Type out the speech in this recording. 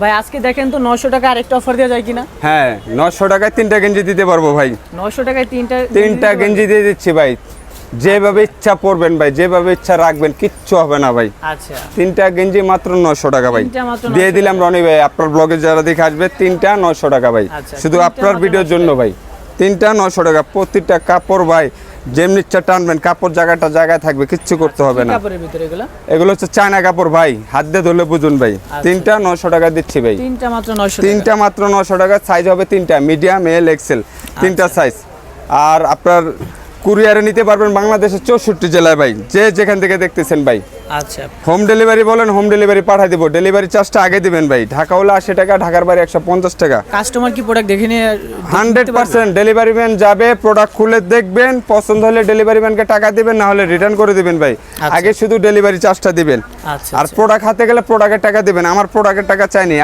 ভাই আজকে দেখেন তো 900 টাকা আরেকটা অফার দেওয়া যায় কিনা? হ্যাঁ 900 টাকায় 3টা গেঞ্জি দিতে পারবো ভাই। 900 টাকায় 3টা গেঞ্জি দিয়ে দিচ্ছি ভাই। যেভাবে ইচ্ছা পরবেন ভাই, যেভাবে ইচ্ছা রাখবেন, কিচ্ছু হবে না ভাই। আচ্ছা 3টা গেঞ্জি মাত্র 900 টাকা ভাই। দিয়ে দিলাম রনি ভাই, আপনার ব্লগে যারা দেখে আসবে 3টা 900 টাকা ভাই। শুধু আপনার ভিডিওর জন্য ভাই। 3টা 900 টাকা। প্রতিটা কাপড় ভাই যেমনি ইচ্ছা টানবেন, কাপড় জায়গায় থাকবে, কিচ্ছু করতে হবে না। কাপড়ের ভিতরে এগুলো হচ্ছে চায়না কাপড় ভাই, হাত দিয়ে ধরলে বুঝুন ভাই। 3টা 900 টাকা দিচ্ছি ভাই। 3টা মাত্র 900 3টা মাত্র 900 টাকা। সাইজ হবে 3টা, মিডিয়াম, এল, এক্সেল, 3টা সাইজ। আর আপনার কুরিয়ারে নিতে পারবেন বাংলাদেশের 64 জেলায় ভাই, যে যেখান থেকে দেখতেছেন ভাই। আচ্ছা হোম ডেলিভারি বলেন, হোম ডেলিভারি পাঠিয়ে দেবো। ডেলিভারি চার্জটা আগে দিবেন ভাই। ঢাকা হলে 80 টাকা, ঢাকার বাইরে 150 টাকা। কাস্টমার কি প্রোডাক্ট দেখে নিয়ে 100% ডেলিভারি ম্যান যাবে, প্রোডাক্ট খুলে দেখবেন, পছন্দ হলে ডেলিভারি ম্যানকে টাকা দিবেন, না হলে রিটার্ন করে দিবেন ভাই। আগে শুধু ডেলিভারি চার্জটা দিবেন। আচ্ছা আর প্রোডাক্ট হাতে গেলে প্রোডাক্টের টাকা দিবেন। আমার প্রোডাক্টের টাকা চাইনি।